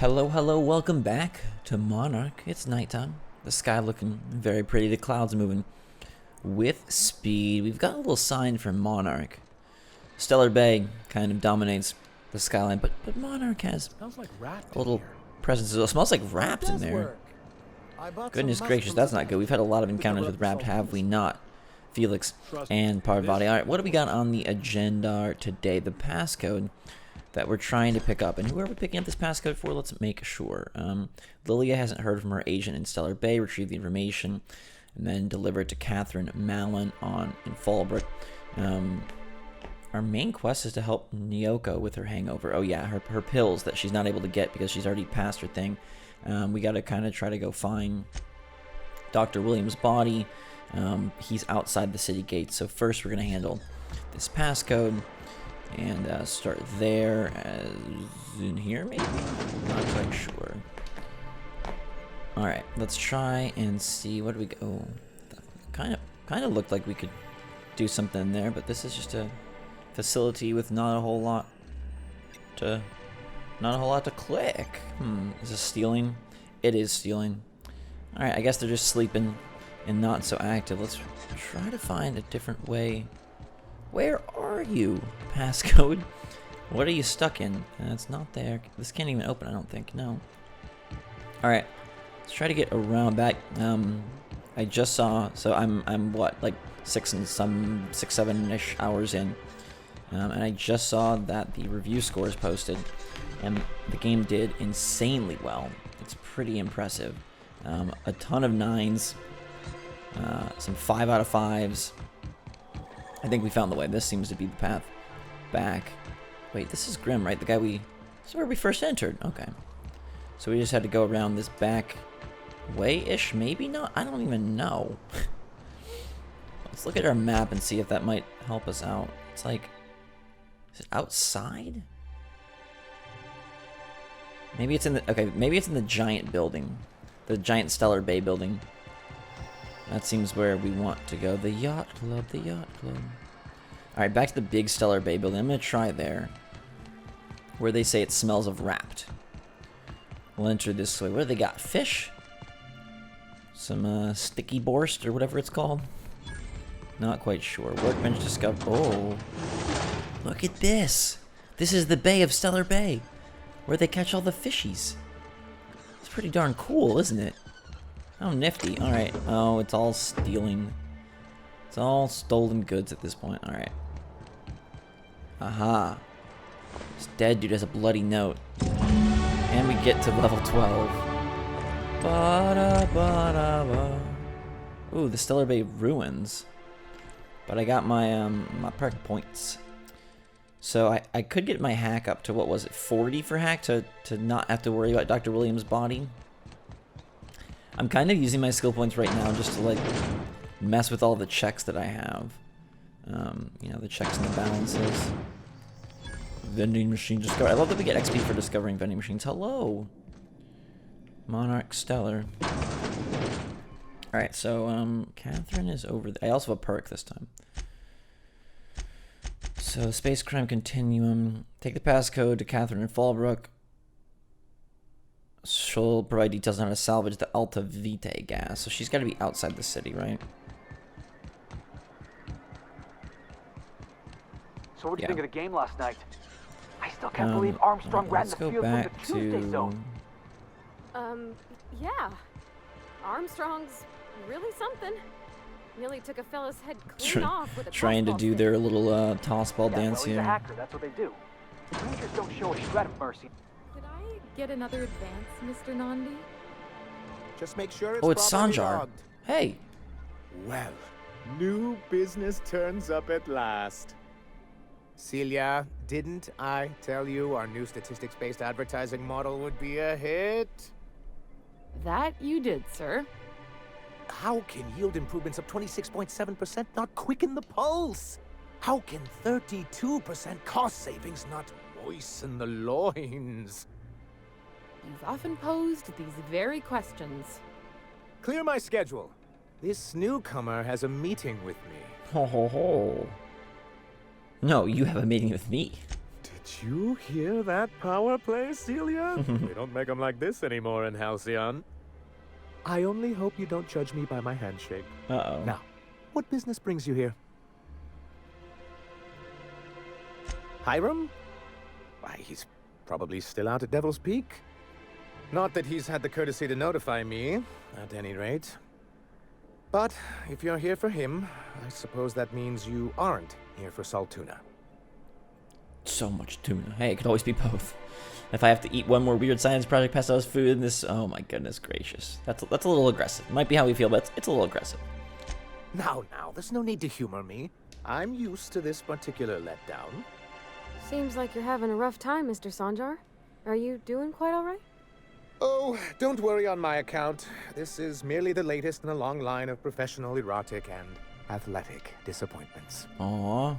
Hello, welcome back to Monarch. It's nighttime. The sky looking very pretty, the clouds moving with speed. We've got a little sign for Monarch. Stellar Bay kind of dominates the skyline, but Monarch has Smells like rat a little here. presence as well. It smells like wrapped in It does there. work. I bought Goodness some gracious, mushrooms that's at not good. We've had a lot of encounters with wrapped, have we not? Felix and Parvati. Alright, what do we got on the agenda today? The passcode that we're trying to pick up. And who are we picking up this passcode for? Let's make sure. Lilia hasn't heard from her agent in Stellar Bay, retrieve the information, and then deliver it to Catherine Mallon in Fallbrook. Our main quest is to help Nyoka with her hangover. Oh yeah, her pills that she's not able to get because she's already passed her thing. We got to kind of try to go find Dr. Williams' body. He's outside the city gates. So first we're going to handle this passcode and start there, as in here maybe? Not quite sure. Alright, let's try and see. What do we go? Oh, kind of looked like we could do something there, but this is just a facility with not a whole lot to click. Is this stealing? It is stealing. Alright, I guess they're just sleeping and not so active. Let's try to find a different way. Where are you, passcode? What are you stuck in? It's not there. This can't even open, I don't think. No. Alright, let's try to get around back. I just saw, so I'm what, like 7-ish hours in. And I just saw that the review scores posted, and the game did insanely well. It's pretty impressive. A ton of 9s, some 5 out of 5s. I think we found the way. This seems to be the path back. Wait, this is Grim, right? This is where we first entered. Okay. So we just had to go around this back way-ish? Maybe not? I don't even know. Let's look at our map and see if that might help us out. It's like, is it outside? Maybe it's in the, okay, maybe it's in the giant building. The giant Stellar Bay building. That seems where we want to go. The yacht club, the yacht club. Alright, back to the big Stellar Bay building. I'm going to try there. Where they say it smells of wrapped. We'll enter this way. What do they got? Fish? Some sticky borst or whatever it's called? Not quite sure. Workbench discovered. Oh. Look at this. This is the bay of Stellar Bay. Where they catch all the fishies. It's pretty darn cool, isn't it? Oh, nifty. Alright. Oh, it's all stealing. It's all stolen goods at this point. Alright. Aha. This dead dude has a bloody note. And we get to level 12. Ba-da-ba-da-ba. Ooh, the Stellar Bay ruins. But I got my my perk points. So I could get my hack up to, what was it, 40 for hack to not have to worry about Dr. Williams' body. I'm kind of using my skill points right now just to, like, mess with all the checks that I have. You know, the checks and the balances. Vending machine discovered. I love that we get XP for discovering vending machines. Hello! Monarch Stellar. Alright, so, Catherine is over there. I also have a perk this time. So, Space Crime Continuum. Take the passcode to Catherine in Fallbrook. She'll provide details on how to salvage the Alta Vitae gas. So she's got to be outside the city, right? So what do you think of the game last night? I still can't believe Armstrong ran the field from the Tuesday zone. Yeah. Armstrong's really something. Nearly took a fella's head clean off with a trying to do their little toss ball dance well, here. He's a hacker, that's what they do. Rangers don't show a shred of mercy. Could I get another advance, Mr. Nandi? Just make sure it's Oh, it's properly Sanjar. logged. Hey. Well, new business turns up at last. Celia, didn't I tell you our new statistics-based advertising model would be a hit? That you did, sir. How can yield improvements of 26.7% not quicken the pulse? How can 32% cost savings not moisten the loins? You've often posed these very questions. Clear my schedule. This newcomer has a meeting with me. Ho ho ho. No, you have a meeting with me. Did you hear that power play, Celia? We don't make them like this anymore in Halcyon. I only hope you don't judge me by my handshake. Uh-oh. Now, what business brings you here? Hiram? Why, he's probably still out at Devil's Peak. Not that he's had the courtesy to notify me, at any rate. But if you're here for him, I suppose that means you aren't here for Saltuna. So much tuna. Hey, it could always be both. If I have to eat one more weird science project pastel's food in this, oh my goodness gracious. That's a little aggressive. Might be how we feel, but it's a little aggressive. Now, there's no need to humor me. I'm used to this particular letdown. Seems like you're having a rough time, Mr. Sanjar. Are you doing quite all right? Oh, don't worry on my account. This is merely the latest in a long line of professional erotic and athletic disappointments. Aww.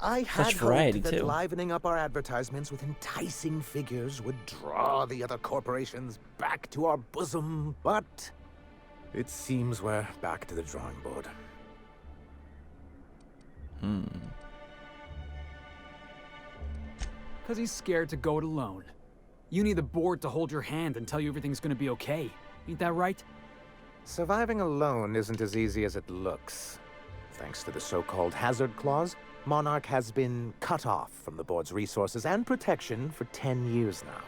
I had Such variety, hoped that too. livening up our advertisements with enticing figures would draw the other corporations back to our bosom, but it seems we're back to the drawing board. Because he's scared to go it alone. You need the board to hold your hand and tell you everything's gonna be okay. Ain't that right? Surviving alone isn't as easy as it looks. Thanks to the so-called hazard clause, Monarch has been cut off from the board's resources and protection for 10 years now.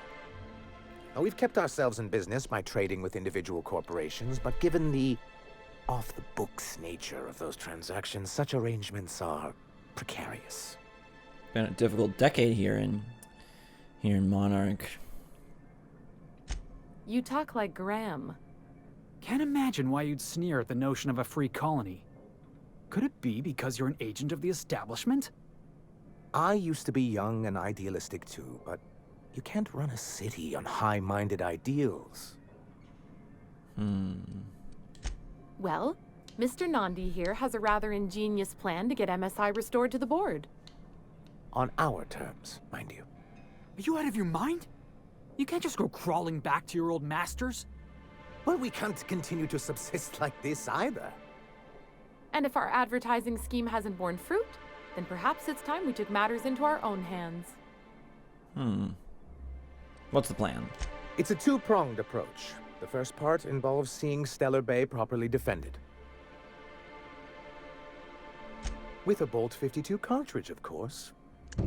Now, we've kept ourselves in business by trading with individual corporations, but given the off-the-books nature of those transactions, such arrangements are precarious. Been a difficult decade here in Monarch. You talk like Graham. Can't imagine why you'd sneer at the notion of a free colony. Could it be because you're an agent of the establishment? I used to be young and idealistic too, but you can't run a city on high-minded ideals. Well, Mr. Nandi here has a rather ingenious plan to get MSI restored to the board. On our terms, mind you. Are you out of your mind? You can't just go crawling back to your old masters. Well, we can't continue to subsist like this either. And if our advertising scheme hasn't borne fruit, then perhaps it's time we took matters into our own hands. What's the plan? It's a two-pronged approach. The first part involves seeing Stellar Bay properly defended. With a Bolt 52 cartridge, of course.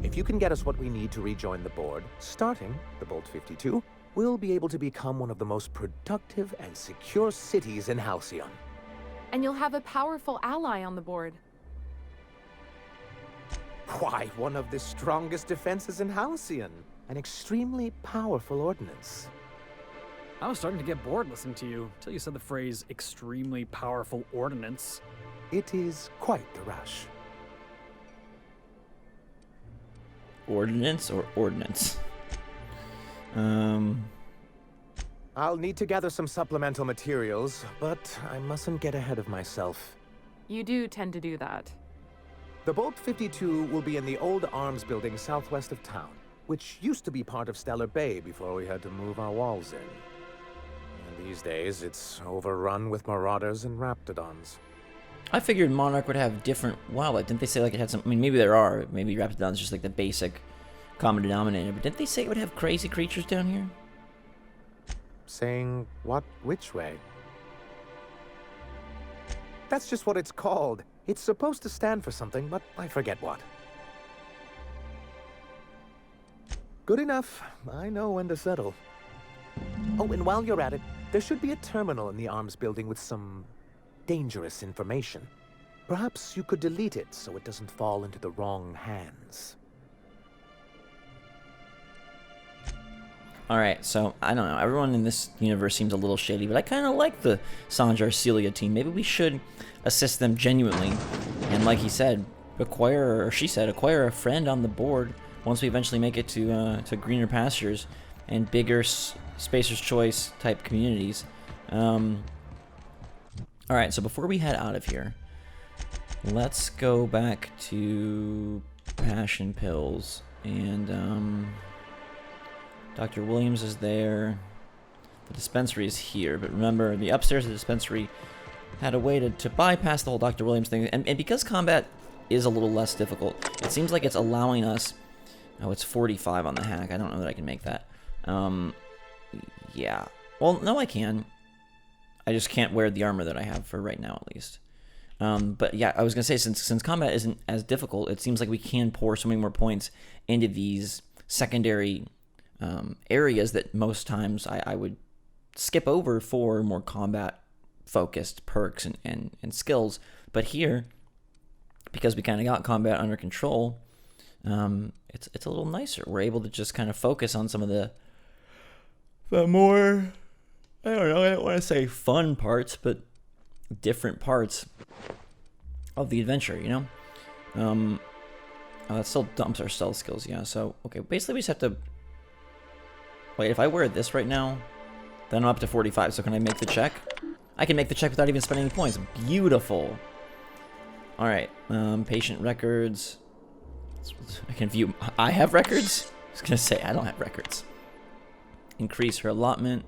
If you can get us what we need to rejoin the board, starting the Bolt 52, we'll be able to become one of the most productive and secure cities in Halcyon. And you'll have a powerful ally on the board. Why, one of the strongest defenses in Halcyon. An extremely powerful ordnance. I was starting to get bored listening to you, until you said the phrase, extremely powerful ordnance. It is quite the rush. Ordnance or ordnance? I'll need to gather some supplemental materials, but I mustn't get ahead of myself. You do tend to do that. The Bolt 52 will be in the old arms building southwest of town, which used to be part of Stellar Bay before we had to move our walls in. And these days, it's overrun with marauders and raptidons. I figured Monarch would have different wildlife. Didn't they say like it had some? I mean, maybe there are. Maybe Raptidon's just like the basic common denominator. But didn't they say it would have crazy creatures down here? Saying what? Which way? That's just what it's called. It's supposed to stand for something, but I forget what. Good enough. I know when to settle. Oh, and while you're at it, there should be a terminal in the arms building with some dangerous information. Perhaps you could delete it so it doesn't fall into the wrong hands. Alright, so, I don't know. Everyone in this universe seems a little shady, but I kind of like the Sanjar Celia team. Maybe we should assist them genuinely. And like he said, acquire a friend on the board once we eventually make it to greener pastures and bigger Spacer's Choice type communities. Alright, so before we head out of here, let's go back to Passion Pills. And, Dr. Williams is there. The dispensary is here. But remember, the upstairs of the dispensary had a way to bypass the whole Dr. Williams thing. And because combat is a little less difficult, it seems like it's allowing us Oh, it's 45 on the hack. I don't know that I can make that. Yeah. Well, no, I can. I just can't wear the armor that I have for right now, at least. But yeah, I was gonna say, since combat isn't as difficult, it seems like we can pour so many more points into these secondary areas that most times I would skip over for more combat-focused perks and skills. But here, because we kind of got combat under control, it's a little nicer. We're able to just kind of focus on some of the more, I don't know, I don't want to say fun parts, but different parts of the adventure, you know? Oh, that still dumps our stealth skills, yeah. So, okay, basically we just have to... Wait, if I wear this right now, then I'm up to 45, so can I make the check? I can make the check without even spending any points. Beautiful. Alright, patient records. I can view... I have records? I was gonna say, I don't have records. Increase her allotment.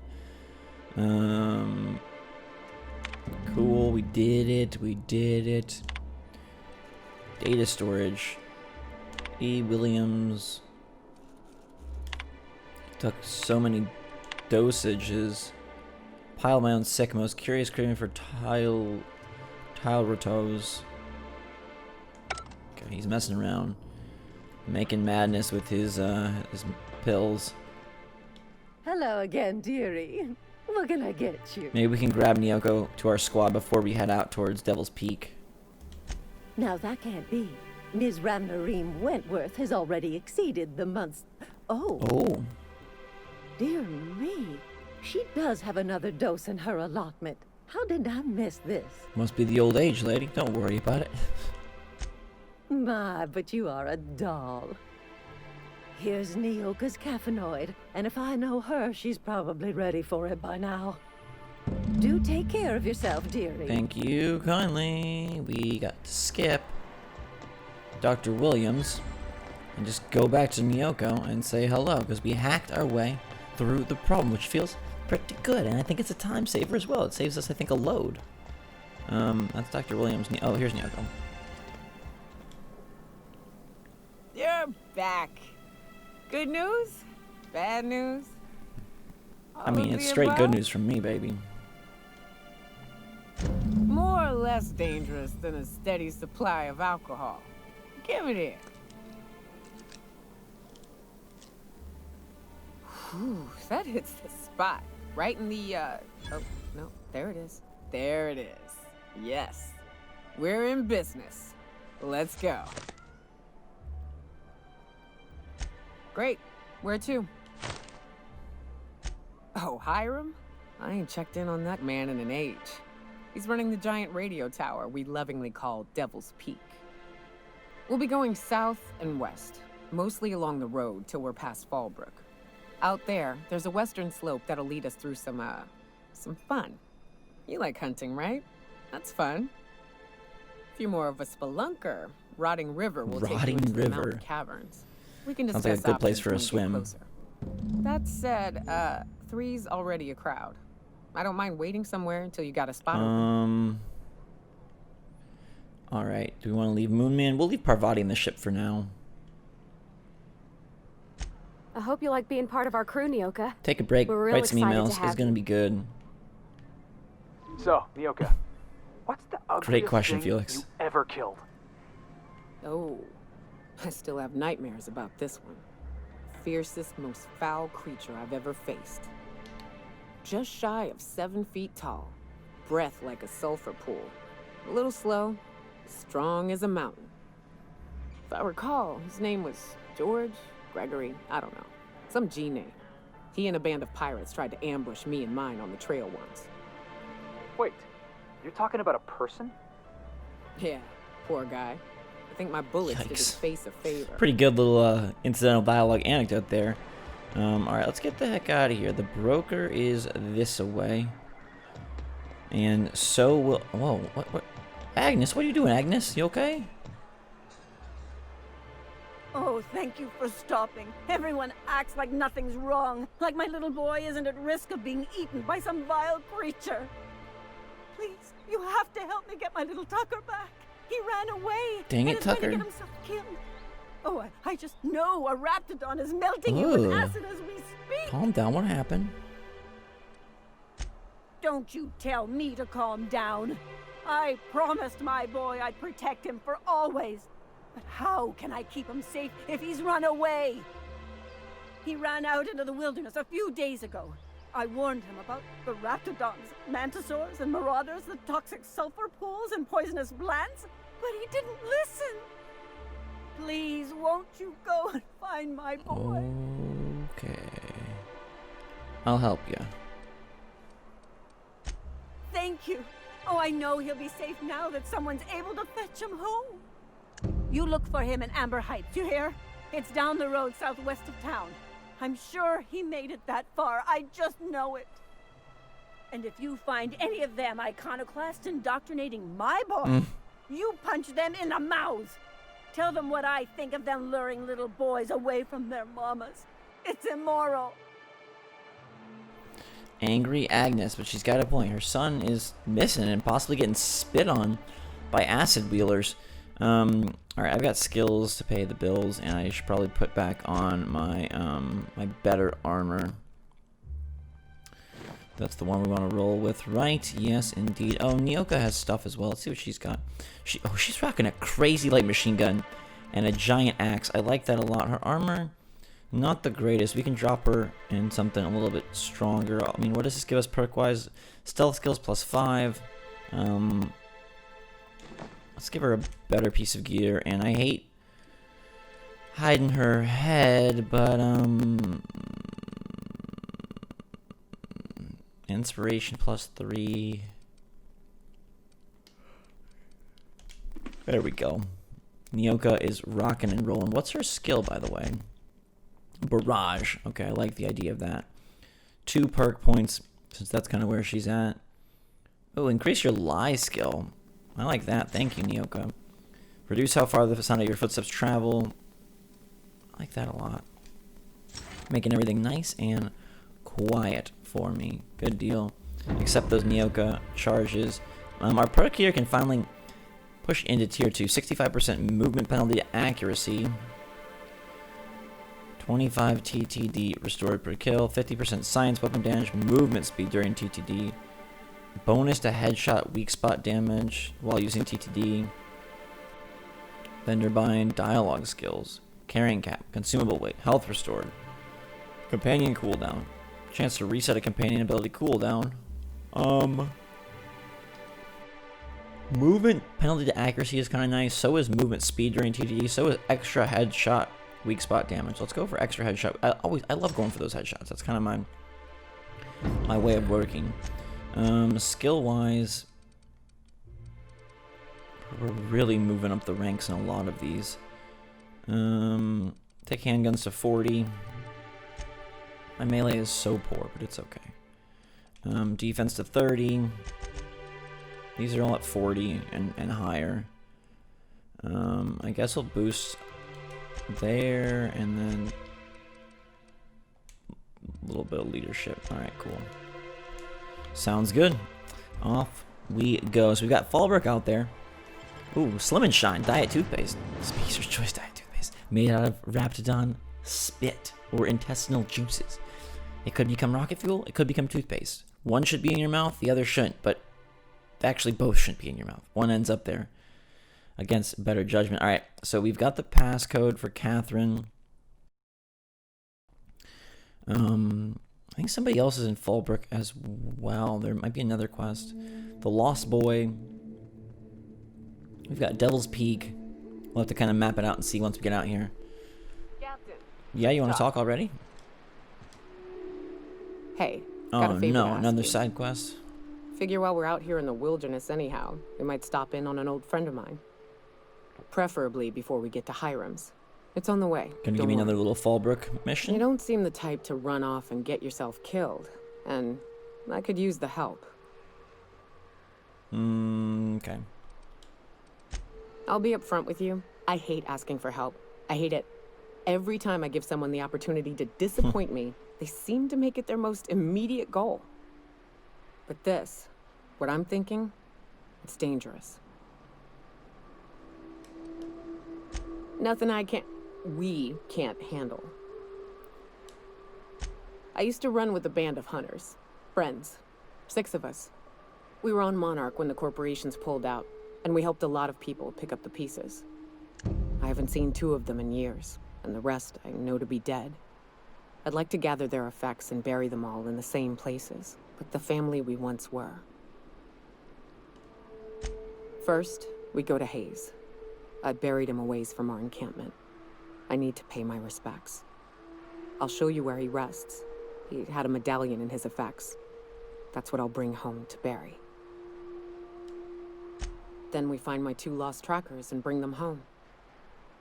Cool, we did it. Data storage. E. Williams. Took so many dosages. Pile my own sick. Most curious craving for tile rotos. Okay, he's messing around. Making madness with his pills. Hello again, dearie. What can I get you? Maybe we can grab Nyoka to our squad before we head out towards Devil's Peak. Now that can't be. Ms. Ramnarine Wentworth has already exceeded the month's... Oh. Dear me. She does have another dose in her allotment. How did I miss this? Must be the old age, lady. Don't worry about it. My, but you are a doll. Here's Nyoka's caffeinoid, and if I know her, she's probably ready for it by now. Do take care of yourself, dearie. Thank you kindly. We got to skip Dr. Williams and just go back to Nyoka and say hello, because we hacked our way through the problem, which feels pretty good, and I think it's a time saver as well. It saves us, I think, a load. That's Dr. Williams. Oh, here's Nyoka. You're back. Good news? Bad news? I mean, it's straight good news from me, baby. More or less dangerous than a steady supply of alcohol. Give it here. Whew, that hits the spot. Right in the, oh, no, there it is. There it is. Yes. We're in business. Let's go. Great. Where to? Oh, Hiram? I ain't checked in on that man in an age. He's running the giant radio tower we lovingly call Devil's Peak. We'll be going south and west, mostly along the road till we're past Fallbrook. Out there, there's a western slope that'll lead us through some fun. You like hunting, right? That's fun. If you're more of a spelunker, Rotting River will take you into the mountain caverns. We can discuss. Sounds like a good place for a swim. Closer. That said, 3's already a crowd. I don't mind waiting somewhere until you got a spot open. Alright, do we want to leave Moonman? We'll leave Parvati in the ship for now. I hope you like being part of our crew, Nyoka. Take a break, We're real write some excited emails. to have It's gonna be good. So, Nyoka, what's the ugliest Great question, thing Felix. you ever killed? Oh, I still have nightmares about this one. Fiercest, most foul creature I've ever faced. Just shy of 7 feet tall, breath like a sulfur pool. A little slow, strong as a mountain. If I recall, his name was George, Gregory, I don't know. Some G name. He and a band of pirates tried to ambush me and mine on the trail once. Wait, you're talking about a person? Yeah, poor guy. I think my bullets did his face a favor. Pretty good little incidental dialogue anecdote there. Alright, let's get the heck out of here. The broker is this away. And so will... Whoa, what? Agnes, what are you doing, Agnes? You okay? Oh, thank you for stopping. Everyone acts like nothing's wrong. Like my little boy isn't at risk of being eaten by some vile creature. Please, you have to help me get my little Tucker back. He ran away. Dang it, and is going Tucker. to get himself killed. Oh, I just know a raptidon is melting you with acid as we speak. Calm down. What happened? Don't you tell me to calm down. I promised my boy I'd protect him for always. But how can I keep him safe if he's run away? He ran out into the wilderness a few days ago. I warned him about the raptidons, mantisaurs, and marauders, the toxic sulfur pools, and poisonous plants, but he didn't listen. Please, won't you go and find my boy? Okay. I'll help you. Thank you. Oh, I know he'll be safe now that someone's able to fetch him home. You look for him in Amber Heights, you hear? It's down the road southwest of town. I'm sure he made it that far. I just know it. And if you find any of them iconoclasts indoctrinating my boy, you punch them in the mouths. Tell them what I think of them luring little boys away from their mamas. It's immoral. Angry Agnes, but she's got a point. Her son is missing and possibly getting spit on by acid wheelers. Alright, I've got skills to pay the bills, and I should probably put back on my my better armor. That's the one we want to roll with, right? Yes, indeed. Oh, Nyoka has stuff as well. Let's see what she's got. She's rocking a crazy light machine gun and a giant axe. I like that a lot. Her armor, not the greatest. We can drop her in something a little bit stronger. I mean, what does this give us perk-wise? Stealth skills +5. Let's give her a better piece of gear. And I hate hiding her head, but inspiration +3. There we go. Nyoka is rocking and rolling. What's her skill, by the way? Barrage. Okay, I like the idea of that. 2 perk points, since that's kind of where she's at. Oh, increase your lie skill. I like that. Thank you, Nyoka. Reduce how far the sound of your footsteps travel. I like that a lot. Making everything nice and quiet for me. Good deal. Except those Nyoka charges. Our perk here can finally push into tier 2. 65% movement penalty to accuracy. 25 TTD restored per kill. 50% science weapon damage. Movement speed during TTD. Bonus to headshot weak spot damage while using TTD. Vendor bind. Dialogue skills. Carrying cap. Consumable weight. Health restored. Companion cooldown. Chance to reset a companion ability cooldown. Movement penalty to accuracy is kind of nice. So is movement speed during TTD. So is extra headshot weak spot damage. Let's go for extra headshot. I love going for those headshots. That's kind of my way of working. Skill wise, we're really moving up the ranks in a lot of these. Take handguns to 40. My melee is so poor, but it's okay. Defense to 30. These are all at 40 and higher. I guess we'll boost there, and then a little bit of leadership. Alright, cool. Sounds good. Off we go. So we got Fallbrook out there. Ooh, Slim and Shine Diet Toothpaste. Speaker's Choice Diet Toothpaste. Made out of Raptidon spit or intestinal juices. It could become rocket fuel. It could become toothpaste. One should be in your mouth. The other shouldn't. But actually, both shouldn't be in your mouth. One ends up there against better judgment. All right. So we've got the passcode for Catherine. I think somebody else is in Fallbrook as well. There might be another quest. The Lost Boy. We've got Devil's Peak. We'll have to kind of map it out and see once we get out here. Captain. Yeah, you want to talk already? Hey, Oh got a favor to no, ask another you. side quest. Figure while we're out here in the wilderness anyhow, we might stop in on an old friend of mine. Preferably before we get to Hiram's. It's on the way. Can you give me another little Fallbrook mission? You don't seem the type to run off and get yourself killed, and I could use the help. Okay. I'll be upfront with you. I hate asking for help. I hate it. Every time I give someone the opportunity to disappoint me, they seem to make it their most immediate goal. But this, what I'm thinking, it's dangerous. Nothing I can't... we can't handle. I used to run with a band of hunters. Friends. 6 of us. We were on Monarch when the corporations pulled out, and we helped a lot of people pick up the pieces. I haven't seen 2 of them in years, and the rest I know to be dead. I'd like to gather their effects and bury them all in the same places, like the family we once were. First, we go to Hayes. I'd buried him a ways from our encampment. I need to pay my respects. I'll show you where he rests. He had a medallion in his effects. That's what I'll bring home to bury. Then we find my 2 lost trackers and bring them home.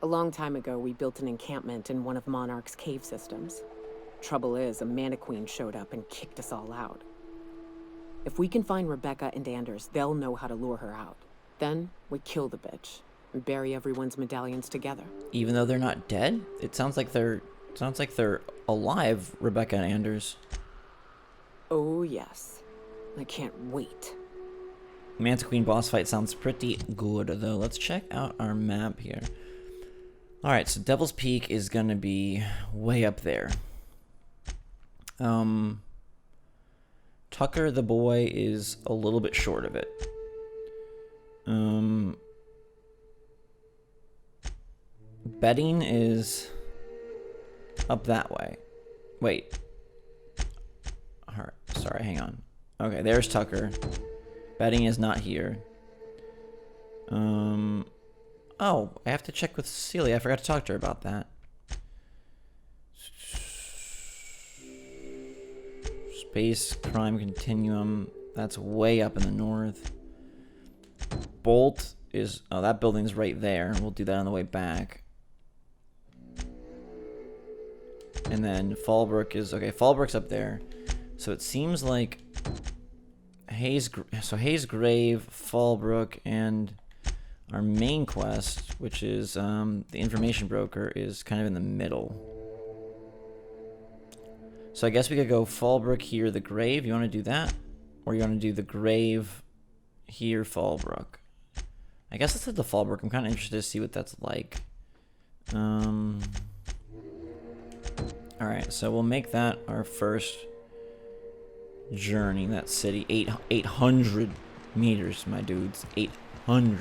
A long time ago, we built an encampment in one of Monarch's cave systems. Trouble is, a Mantiqueen showed up and kicked us all out. If we can find Rebecca and Anders, they'll know how to lure her out. Then, we kill the bitch and bury everyone's medallions together. Even though they're not dead? It sounds like they're alive, Rebecca and Anders. Oh, yes. I can't wait. Mantiqueen boss fight sounds pretty good, though. Let's check out our map here. Alright, so Devil's Peak is going to be way up there. Tucker the boy is a little bit short of it. Bedding is up that way. Wait. Alright, sorry, hang on. Okay, there's Tucker. Bedding is not here. Oh, I have to check with Celia. I forgot to talk to her about that. Space Crime Continuum. That's way up in the north. Bolt is... Oh, that building's right there. We'll do that on the way back. And then Fallbrook is... Okay, Fallbrook's up there. So it seems like... Hayes Grave, Fallbrook, and our main quest, which is the information broker, is kind of in the middle. So I guess we could go Fallbrook here, the Grave. You want to do that? Or you want to do the Grave here, Fallbrook? I guess let's hit the Fallbrook. I'm kind of interested to see what that's like. Alright, so we'll make that our first journey, that city. 800 meters, my dudes. 800.